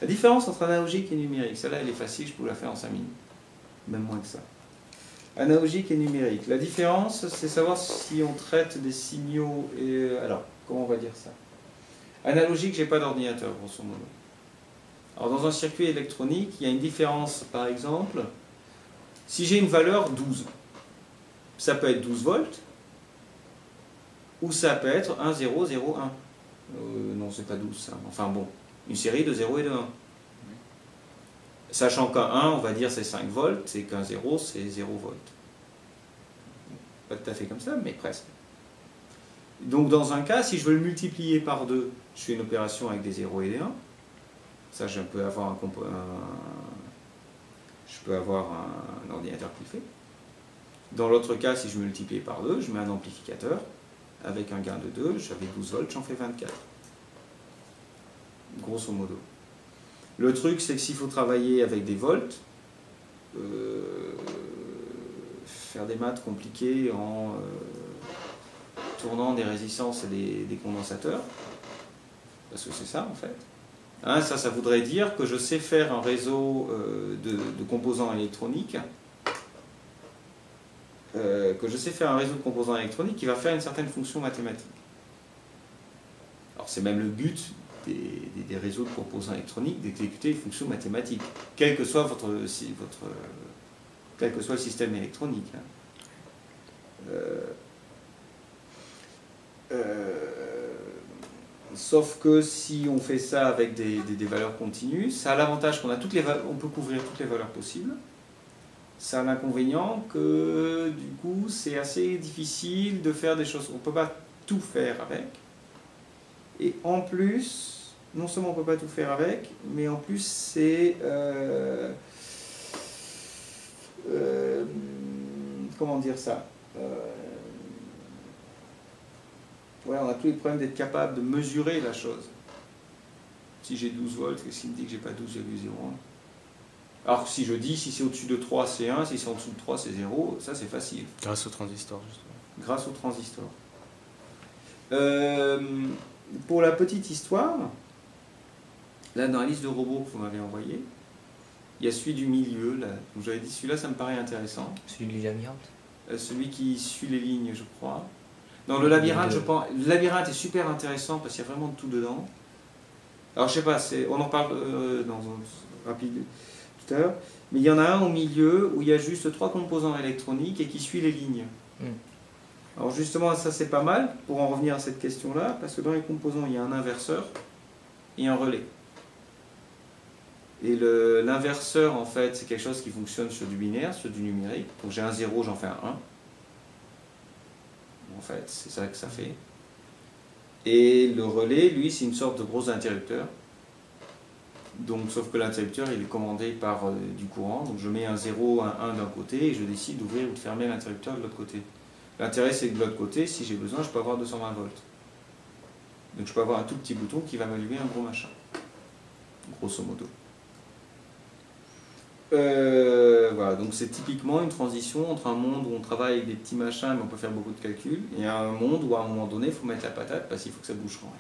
La différence entre analogique et numérique, celle-là elle est facile, je peux la faire en 5 minutes. Même moins que ça. Analogique et numérique. La différence, c'est savoir si on traite des signaux et... Alors, comment on va dire ça? Analogique, j'ai pas d'ordinateur, grosso modo. Alors, dans un circuit électronique, il y a une différence, par exemple, si j'ai une valeur 12, ça peut être 12 volts, ou ça peut être 1, 0, 0, 1. Non, c'est pas 12, ça. Enfin bon, une série de 0 et de 1. Sachant qu'un 1, on va dire c'est 5 volts, et qu'un 0, c'est 0 volts. Pas tout à fait comme ça, mais presque. Donc dans un cas, si je veux le multiplier par 2, je fais une opération avec des 0 et des 1. Ça, je peux avoir un ordinateur qui le fait. Dans l'autre cas, si je multiplie par 2, je mets un amplificateur. Avec un gain de 2, j'avais 12 volts, j'en fais 24. Grosso modo. Le truc, c'est que s'il faut travailler avec des volts, faire des maths compliquées en tournant des résistances et des condensateurs, parce que c'est ça en fait. Hein, ça voudrait dire que je sais faire un réseau de composants électroniques, qui va faire une certaine fonction mathématique. Alors c'est même le but des réseaux de composants électroniques d'exécuter une fonction mathématique, quel que soit quel que soit le système électronique. Sauf que si on fait ça avec des valeurs continues, ça a l'avantage qu'on a on peut couvrir toutes les valeurs possibles. Ça a l'inconvénient que du coup c'est assez difficile de faire des choses. On ne peut pas tout faire avec. Et en plus, non seulement on ne peut pas tout faire avec, mais en plus c'est... comment dire ça ouais, on a tous les problèmes d'être capable de mesurer la chose. Si j'ai 12 volts, qu'est-ce qui me dit que j'ai pas 12,01? Alors si je dis, si c'est au-dessus de 3, c'est 1, si c'est en dessous de 3, c'est 0, ça c'est facile. Grâce au transistor, justement. Grâce au transistor. Pour la petite histoire, là dans la liste de robots que vous m'avez envoyé, il y a celui du milieu, là, où j'avais dit celui-là ça me paraît intéressant. Celui du labyrinthe. Celui qui suit les lignes, je crois. Non, le labyrinthe, je pense. Le labyrinthe est super intéressant parce qu'il y a vraiment de tout dedans. Alors, je sais pas, on en parle dans un rapide tout à l'heure. Mais il y en a un au milieu où il y a juste 3 composants électroniques et qui suit les lignes. Alors, justement, ça c'est pas mal pour en revenir à cette question-là, parce que dans les composants, il y a un inverseur et un relais. Et l'inverseur, en fait, c'est quelque chose qui fonctionne sur du binaire, sur du numérique. Donc, j'ai un 0, j'en fais un 1. En fait, c'est ça que ça fait. Et le relais, lui, c'est une sorte de gros interrupteur. Donc, sauf que l'interrupteur, il est commandé par du courant. Donc, je mets un 0, un 1 d'un côté et je décide d'ouvrir ou de fermer l'interrupteur de l'autre côté. L'intérêt, c'est que de l'autre côté, si j'ai besoin, je peux avoir 220 volts. Donc, je peux avoir un tout petit bouton qui va m'allumer un gros machin. Grosso modo. Voilà, donc c'est typiquement une transition entre un monde où on travaille avec des petits machins mais on peut faire beaucoup de calculs, et un monde où à un moment donné il faut mettre la patate parce qu'il faut que ça bouge quand même.